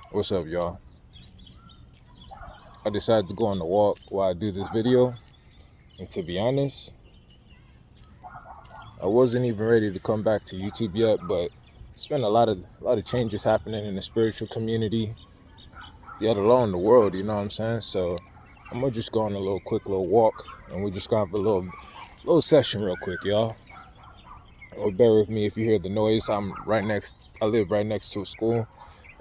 What's up, y'all? I decided to go on a walk while I do this video, and to be honest, I wasn't even ready to come back to YouTube yet, but it's been a lot of changes happening in the spiritual community, yet alone the world, you know what I'm saying? So I'm gonna just go on a quick little walk, and we're just gonna have a little session real quick, y'all. Or bear with me if you hear the noise. I live right next to a school,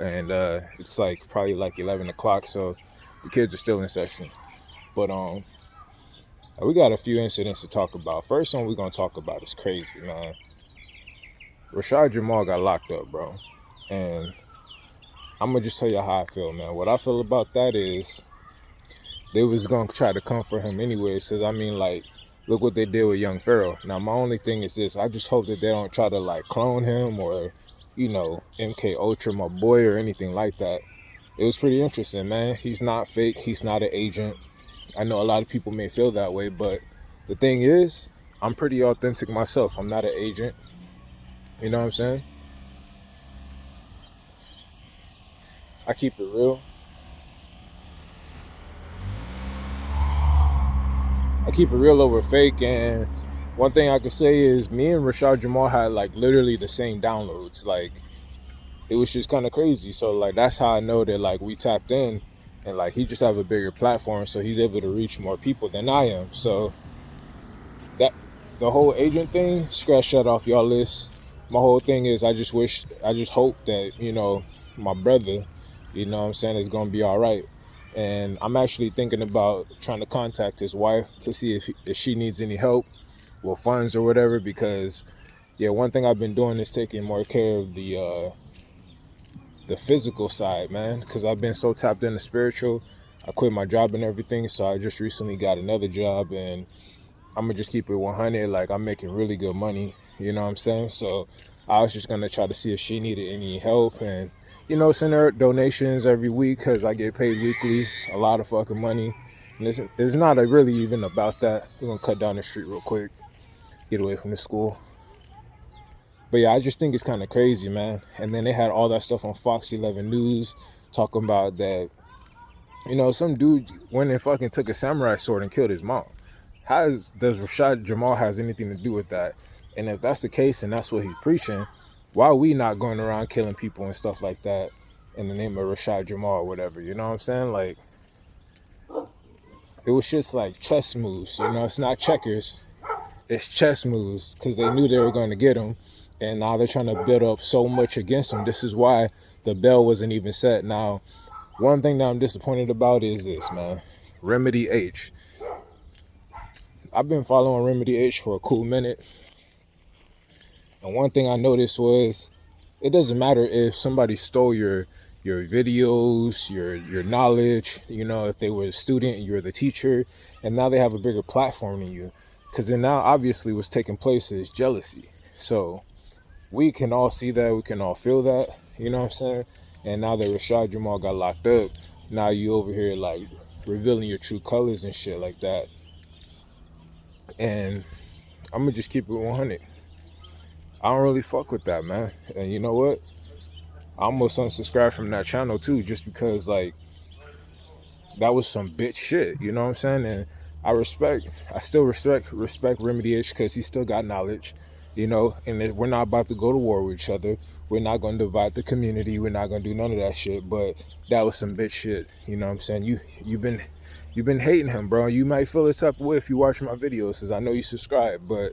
and it's like probably like 11 o'clock, so the kids are still in session. But we got a few incidents to talk about. First one we're gonna talk about is crazy, man. Rashad Jamal got locked up, bro, and I'm gonna just tell you how I feel, man. What I feel about that is they was gonna try to come for him anyway. Says, I mean, like, look what they did with young Pharaoh. Now, my only thing is this: I just hope that they don't try to like clone him or, MK Ultra, my boy, or anything like that. It was pretty interesting, man. He's not fake. He's not an agent. I know a lot of people may feel that way, but the thing is, I'm pretty authentic myself. I'm not an agent. You know what I'm saying? I keep it real. I keep it real over fake, and one thing I can say is me and Rashad Jamal had like literally the same downloads. Like, it was just kind of crazy. So like that's how I know that like we tapped in, and like he just have a bigger platform, so he's able to reach more people than I am. So that the whole agent thing, scratch that off y'all list. My whole thing is I just hope that, my brother, you know what I'm saying, is gonna be all right. And I'm actually thinking about trying to contact his wife to see if she needs any help with funds or whatever, because yeah, one thing I've been doing is taking more care of the physical side, man, because I've been so tapped into spiritual. I quit my job and everything, so I just recently got another job, and I'm gonna just keep it 100. Like, I'm making really good money, you know what I'm saying? So I was just gonna try to see if she needed any help, and send her donations every week, because I get paid weekly, a lot of fucking money. And it's not really even about that. We're gonna cut down the street real quick, get away from the school. But yeah, I just think it's kind of crazy, man. And then they had all that stuff on Fox 11 News talking about that, some dude went and fucking took a samurai sword and killed his mom. Does Rashad Jamal has anything to do with that? And if that's the case and that's what he's preaching, why are we not going around killing people and stuff like that in the name of Rashad Jamal or whatever? You know what I'm saying? Like, it was just like chess moves. It's not checkers. It's chess moves, because they knew they were going to get him. And now they're trying to build up so much against him. This is why the bell wasn't even set. Now, one thing that I'm disappointed about is this, man. RhemedyH. I've been following RhemedyH for a cool minute. And one thing I noticed was it doesn't matter if somebody stole your videos, your knowledge, if they were a student and you're the teacher, and now they have a bigger platform than you. Because then now obviously what's taking place is jealousy. So we can all see that, we can all feel that, you know what I'm saying? And now that Rashad Jamal got locked up, now you over here like revealing your true colors and shit like that. And I'm gonna just keep it 100. I don't really fuck with that, man. And you know what? I almost unsubscribed from that channel too, just because like that was some bitch shit, you know what I'm saying? And I still respect RhemedyH, because he still got knowledge, and we're not about to go to war with each other. We're not going to divide the community. We're not going to do none of that shit. But that was some bitch shit, you know what I'm saying? You've been hating him, bro. You might feel the type of way if you watch my videos, because I know you subscribe, but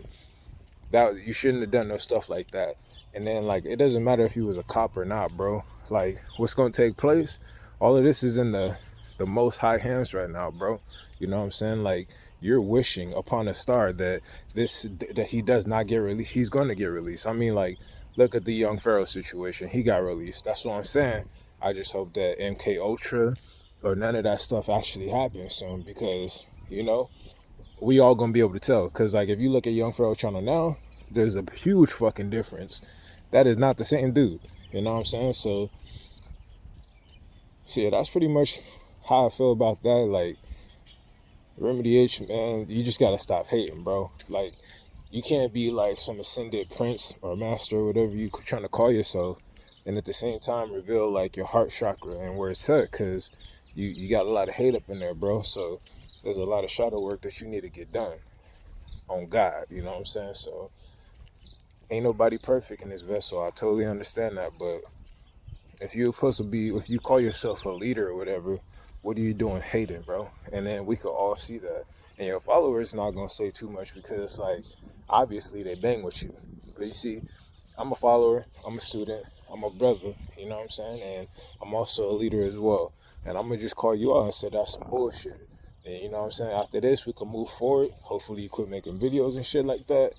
that you shouldn't have done no stuff like that. And then like, it doesn't matter if he was a cop or not, bro. Like, what's going to take place, all of this is in the most high hands right now, bro. You know what I'm saying? Like, you're wishing upon a star that he does not get released. He's going to get released. I mean, like, look at the young Pharaoh situation. He got released. That's what I'm saying. I just hope that MK Ultra or none of that stuff actually happens soon, because we all gonna be able to tell. Because like, if you look at young Pharaoh channel now, there's a huge fucking difference. That is not the same dude. You know what I'm saying? So yeah, that's pretty much how I feel about that. Like, RhemedyH, man, you just gotta stop hating, bro. Like, you can't be like some ascended prince or master or whatever you trying to call yourself, and at the same time reveal like your heart chakra and where it's at, cause you got a lot of hate up in there, bro. So there's a lot of shadow work that you need to get done on God. You know what I'm saying? So ain't nobody perfect in this vessel. I totally understand that, but if you're supposed to be, if you call yourself a leader or whatever, what are you doing hating, bro? And then we could all see that. And your followers not gonna say too much because like obviously they bang with you. But you see, I'm a follower, I'm a student, I'm a brother, you know what I'm saying? And I'm also a leader as well. And I'm gonna just call you out and say that's some bullshit. And you know what I'm saying? After this we can move forward. Hopefully you quit making videos and shit like that.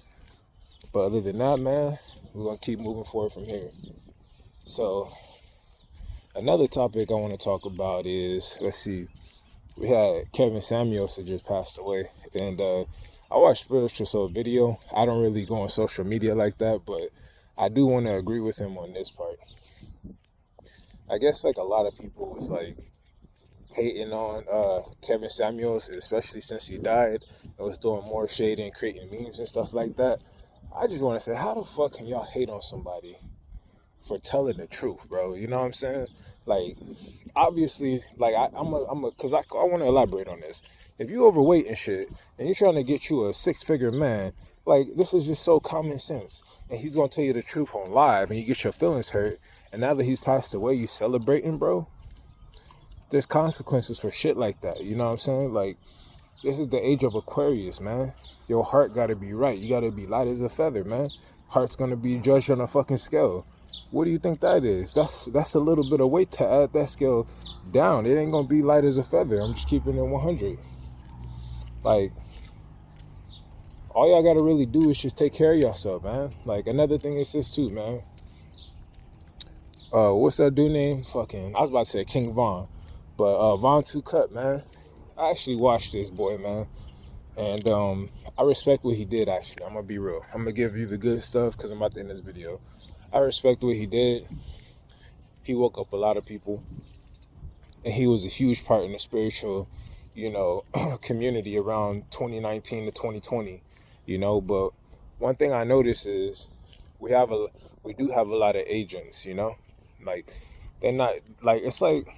But other than that, man, we're gonna keep moving forward from here. So another topic I want to talk about is, let's see, we had Kevin Samuels that just passed away, and I watched Spiritual Soul video. I don't really go on social media like that, but I do want to agree with him on this part. I guess like a lot of people was like hating on Kevin Samuels, especially since he died, and was doing more shade and creating memes and stuff like that. I just want to say, how the fuck can y'all hate on somebody for telling the truth, bro? You know what I'm saying? Like, obviously, like cause I want to elaborate on this. If you overweight and shit, and you're trying to get you a 6-figure man, like this is just so common sense. And he's gonna tell you the truth on live, and you get your feelings hurt. And now that he's passed away, you celebrating, bro? There's consequences for shit like that. You know what I'm saying? Like, this is the age of Aquarius, man. Your heart gotta be right. You gotta be light as a feather, man. Heart's gonna be judged on a fucking scale. What do you think that is? That's a little bit of weight to add that scale down. It ain't gonna be light as a feather. I'm just keeping it 100. Like, all y'all gotta really do is just take care of yourself, man. Like, another thing is this too, man. What's that dude name? Fucking, I was about to say King Von, but Vontoocut, man. I actually watched this boy, man, and I respect what he did. Actually, I'm gonna be real. I'm gonna give you the good stuff because I'm about to end this video. I respect what he did. He woke up a lot of people, and he was a huge part in the spiritual, you know, community around 2019 to 2020, you know. But one thing I notice is we do have a lot of agents, you know, like they're not like, it's like,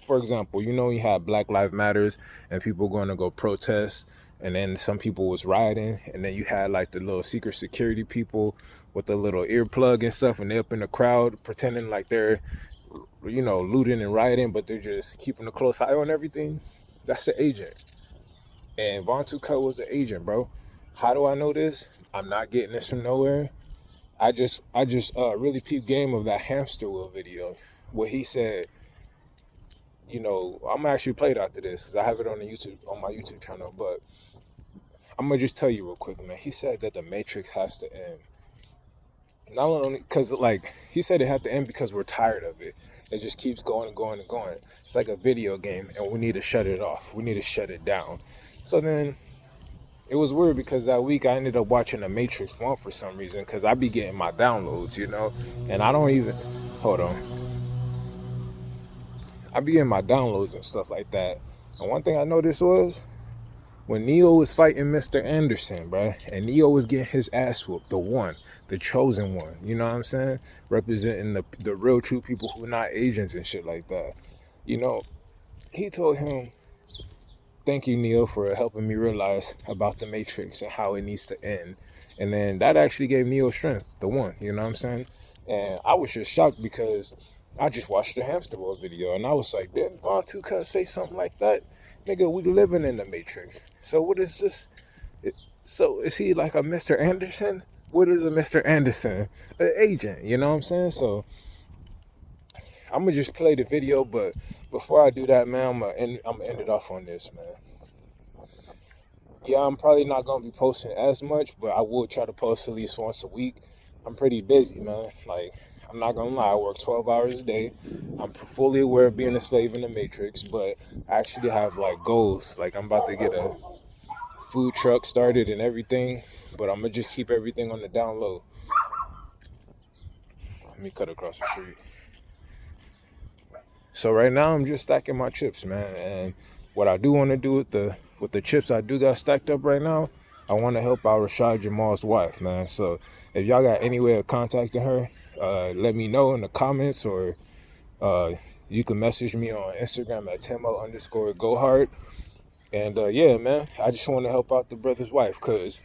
for example, you know, you have Black Lives Matters and people going to go protest, and then some people was rioting, and then you had like the little secret security people with the little earplug and stuff, and they up in the crowd pretending like they're, you know, looting and rioting, but they're just keeping a close eye on everything. That's the agent. And Vontoocut was an agent, bro. How do I know this? I'm not getting this from nowhere. I just really peeped game of that hamster wheel video where he said, you know, I'm actually played after this because I have it on my YouTube channel, but I'm gonna just tell you real quick, man. He said that the Matrix has to end. Not only because, like, he said it had to end because we're tired of it. It just keeps going and going and going. It's like a video game, and we need to shut it off. We need to shut it down. So then it was weird because that week I ended up watching The Matrix 1 for some reason because I be getting my downloads, you know, and I don't even, hold on. I be getting my downloads and stuff like that. And one thing I noticed was when Neo was fighting Mr. Anderson, bruh, and Neo was getting his ass whooped, the chosen one, you know what I'm saying? Representing the real true people who are not agents and shit like that. You know, he told him, thank you, Neo, for helping me realize about the Matrix and how it needs to end. And then that actually gave Neo strength, the one, you know what I'm saying? And I was just shocked because I just watched the hamster wheel video and I was like, didn't Vontoocut say something like that? Nigga, we living in the Matrix. So what is this? So is he like a Mr. Anderson? What is a Mr. Anderson? An agent, you know what I'm saying? So I'm gonna just play the video, but before I do that, man, I'm gonna end it off on this, man. Yeah, I'm probably not gonna be posting as much, but I will try to post at least once a week. I'm pretty busy, man. Like, I'm not gonna lie, I work 12 hours a day. I'm fully aware of being a slave in the Matrix, but I actually have like goals. Like, I'm about to get a food truck started and everything, but I'm gonna just keep everything on the down low. Let me cut across the street. So right now I'm just stacking my chips, man. And what I do want to do with the with the chips I do got stacked up right now, I want to help out Rashad Jamal's wife, man. So if y'all got any way of contacting her, let me know in the comments, or you can message me on Instagram at Timo_GoHard. And yeah, man, I just want to help out the brother's wife, because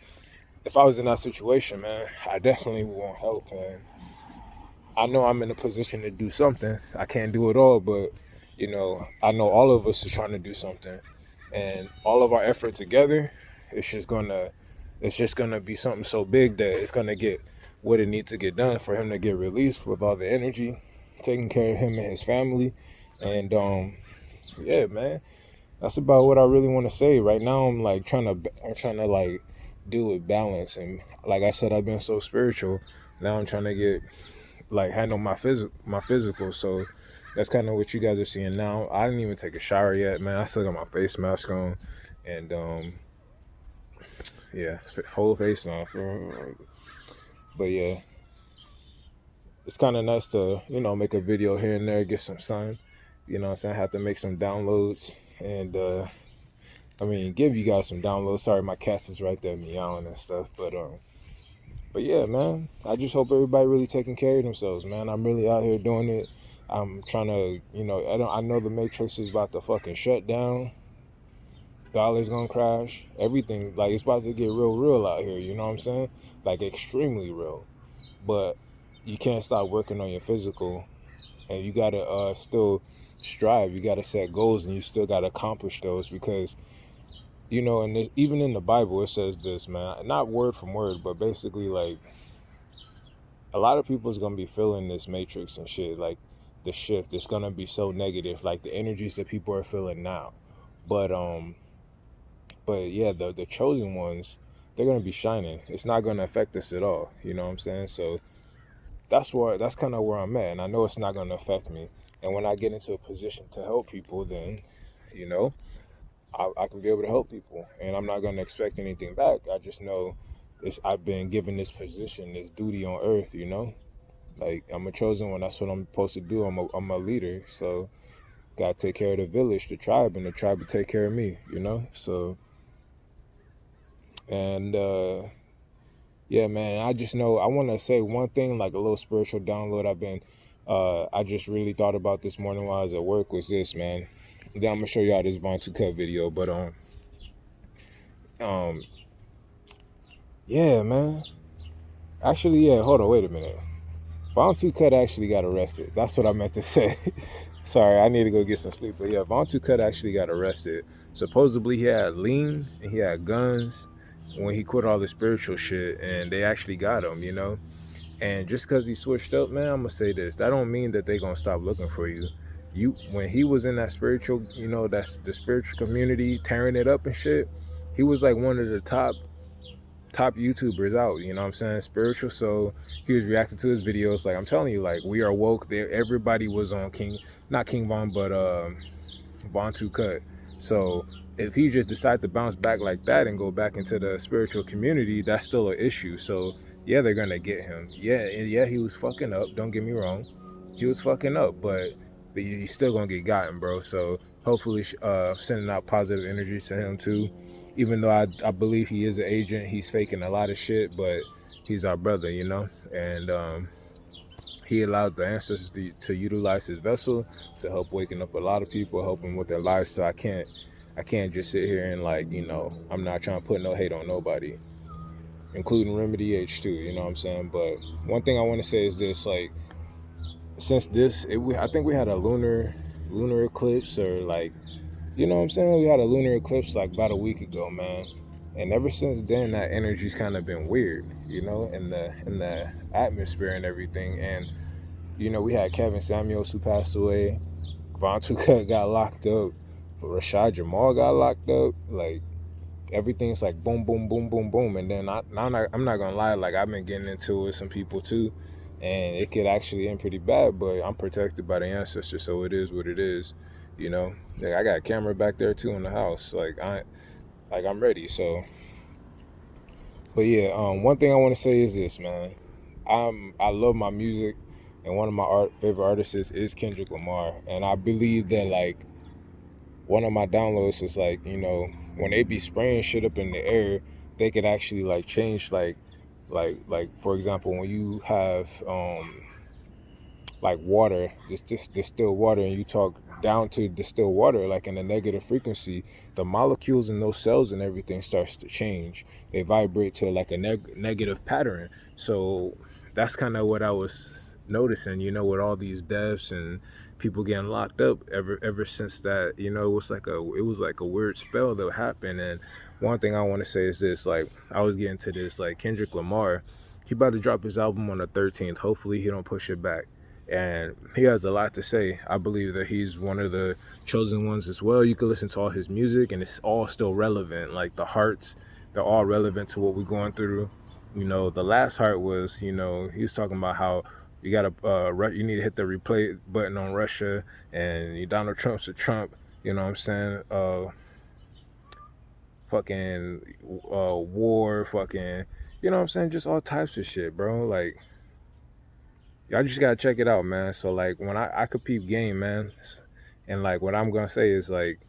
if I was in that situation, man, I definitely would want help. And I know I'm in a position to do something. I can't do it all, but I know all of us are trying to do something, and all of our effort together, it's just gonna be something so big that it's gonna get what it needs to get done for him to get released with all the energy, taking care of him and his family. And yeah, man, that's about what I really want to say right now. I'm trying to like deal with balance, and like I said, I've been so spiritual. Now I'm trying to get handle my physical. So that's kind of what you guys are seeing now. I didn't even take a shower yet, man. I still got my face mask on, and yeah, whole face off. But yeah, it's kind of nice to make a video here and there, get some sun. You know what I'm saying? I have to make some downloads, and I mean, give you guys some downloads. Sorry, my cats is right there meowing and stuff. But yeah, man, I just hope everybody really taking care of themselves, man. I'm really out here doing it. I'm trying to, I know the Matrix is about to fucking shut down. Dollar's gonna crash. Everything, like, it's about to get real out here. You know what I'm saying? Like, extremely real. But you can't stop working on your physical, and you gotta still strive. You gotta set goals, and you still gotta accomplish those, because and even in the Bible, it says this, man. Not word from word, but basically, like, a lot of people is gonna be feeling this matrix and shit, like the shift. It's gonna be so negative, like the energies that people are feeling now. But yeah, the chosen ones, they're gonna be shining. It's not gonna affect us at all. You know what I'm saying? So that's kind of where I'm at, and I know it's not gonna affect me. And when I get into a position to help people, then you know I can be able to help people, and I'm not going to expect anything back. I just know I've been given this position, this duty on earth, like, I'm a chosen one. That's what I'm supposed to do. I'm a leader, so gotta take care of the village, the tribe, and the tribe will take care of me, so. And yeah, man, I just know I want to say one thing, like a little spiritual download I just really thought about this morning while I was at work, was this, man. Then I'm gonna show y'all this Vontoocut video, but yeah, man. Actually, yeah, hold on, wait a minute. Vontoocut actually got arrested. That's what I meant to say. Sorry, I need to go get some sleep. But yeah, Vontoocut actually got arrested. Supposedly he had lean and he had guns when he quit all the spiritual shit, and they actually got him. And just because he switched up, man, I'm gonna say this. That don't mean that they gonna stop looking for you. When he was in that spiritual, that's the spiritual community, tearing it up and shit, he was like one of the top YouTubers out, you know what I'm saying, spiritual. So he was reacting to his videos. Like, I'm telling you, like, we are woke there. Everybody was on not King Von, but Vontoocut. So if he just decided to bounce back like that and go back into the spiritual community, that's still an issue. So yeah, they're gonna get him. Yeah, he was fucking up, don't get me wrong. He was fucking up, but he's still gonna get gotten, bro. So hopefully sending out positive energy to him too. Even though I believe he is an agent, he's faking a lot of shit, but he's our brother, and he allowed the ancestors to utilize his vessel to help waking up a lot of people, helping with their lives. So I can't just sit here and, like, I'm not trying to put no hate on nobody, including RhemedyH too, you know what I'm saying? But one thing I want to say is this, like, since I think we had a lunar eclipse, or, like, you know what I'm saying? We had a lunar eclipse like about a week ago, man. And ever since then, that energy's kind of been weird, in the atmosphere and everything. And we had Kevin Samuels, who passed away. Vontoocut got locked up. Rashad Jamal got locked up. Like, everything's like boom, boom, boom, boom, boom. And then I'm not gonna lie, like, I've been getting into it with some people too, and it could actually end pretty bad. But I'm protected by the ancestors, so it is what it is. Like, I got a camera back there too in the house. I'm ready. So, but yeah, one thing I want to say is this, man. I love my music, and one of my favorite artists is Kendrick Lamar, and I believe that, like, one of my downloads is like, you know, when they be spraying shit up in the air, they could actually like change like for example, when you have like water, just distilled water, and you talk down to distilled water, like in a negative frequency, the molecules in those cells and everything starts to change. They vibrate to like a negative pattern. So that's kind of what I was noticing, you know, with all these deaths and people getting locked up ever since that, you know, it was like a weird spell that happened. And one thing I want to say is this, like I was getting to this, like Kendrick Lamar, he about to drop his album on the 13th. Hopefully he don't push it back. And he has a lot to say. I believe that he's one of the chosen ones as well. You can listen to all his music and it's all still relevant. Like the hearts, they're all relevant to what we're going through. You know, the last heart was, you know, he was talking about how you gotta you need to hit the replay button on Russia, and Donald Trump's a Trump. You know what I'm saying? Fucking war, fucking, you know what I'm saying? Just all types of shit, bro. Like, y'all just gotta check it out, man. So like when I could peep game, man, and like what I'm gonna say is like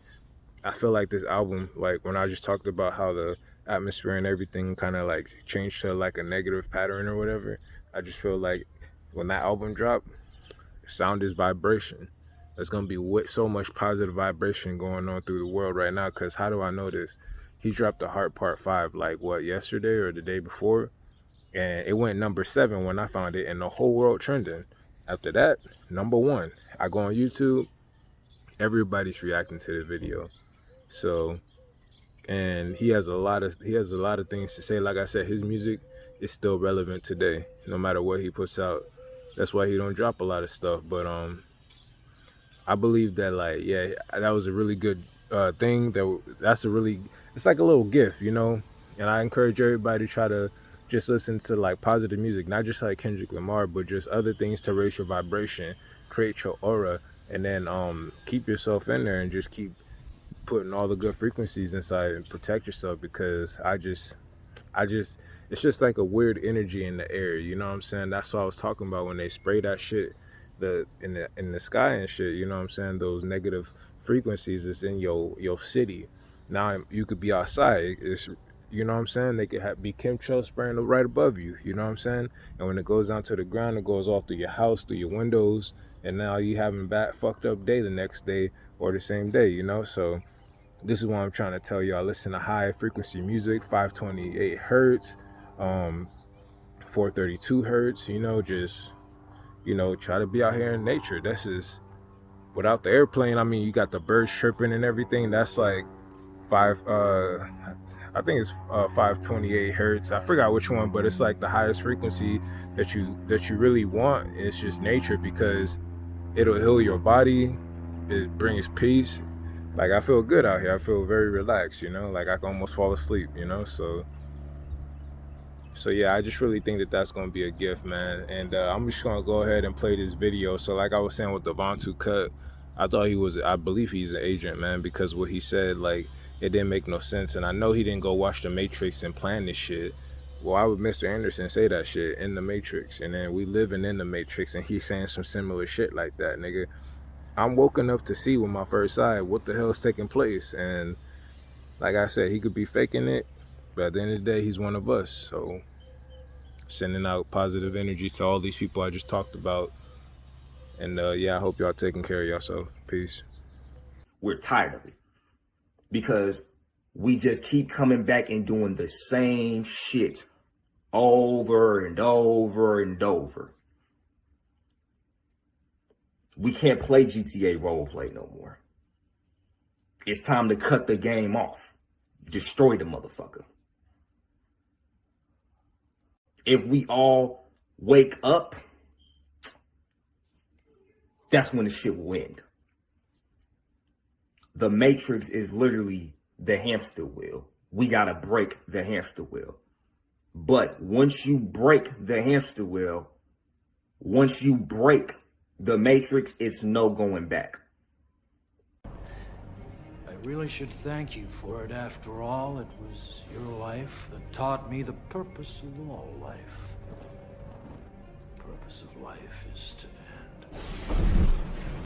I feel like this album, like when I just talked about how the atmosphere and everything kind of like changed to like a negative pattern or whatever, I just feel like when that album dropped, sound is vibration. There's gonna be so much positive vibration going on through the world right now. Cause how do I know this? He dropped the Heart Part 5 like what, yesterday or the day before? And it went number 7 when I found it, and the whole world trending. After that, number 1. I go on YouTube, everybody's reacting to the video. So, and he has a lot of things to say. Like I said, his music is still relevant today, no matter what he puts out. That's why he don't drop a lot of stuff. But I believe that, like, yeah, that was a really good thing. It's like a little gift, you know. And I encourage everybody to try to just listen to like positive music, not just like Kendrick Lamar, but just other things to raise your vibration, create your aura, and then keep yourself in there and just keep putting all the good frequencies inside and protect yourself. Because it's just like a weird energy in the air, you know what I'm saying? That's what I was talking about when they spray that shit in the sky and shit, you know what I'm saying? Those negative frequencies is in your city. Now you could be outside, it's, you know what I'm saying? They could be chemtrails spraying right above you, you know what I'm saying? And when it goes down to the ground, it goes off through your house, through your windows, and now you having bad fucked up day the next day or the same day, you know? So this is what I'm trying to tell y'all. Listen to high frequency music, 528 hertz, 432 hertz, you know, just, you know, try to be out here in nature. This is, without the airplane, I mean, you got the birds chirping and everything. That's like I think it's 528 hertz. I forgot which one, but it's like the highest frequency that you really want. It's just nature, because it'll heal your body. It brings peace. Like, I feel good out here. I feel very relaxed, you know, like I can almost fall asleep, you know. So yeah, I just really think that that's going to be a gift, man. And I'm just going to go ahead and play this video. So like I was saying with the Vontoocut, I believe he's an agent, man, because what he said, like, it didn't make no sense. And I know he didn't go watch The Matrix and plan this shit. Why would Mr. Anderson say that shit in The Matrix? And then we living in The Matrix and he's saying some similar shit like that, nigga. I'm woke enough to see with my first eye what the hell is taking place. And like I said, he could be faking it, but at the end of the day, he's one of us. So sending out positive energy to all these people I just talked about. And yeah, I hope y'all taking care of yourself. Peace. We're tired of it, because we just keep coming back and doing the same shit over and over and over. We can't play GTA roleplay no more. It's time to cut the game off. Destroy the motherfucker. If we all wake up, that's when the shit will end. The Matrix is literally the hamster wheel. We gotta break the hamster wheel. But once you break the hamster wheel, once you break the Matrix, it's no going back. I really should thank you for it. After all, it was your life that taught me the purpose of all life. The purpose of life is to end.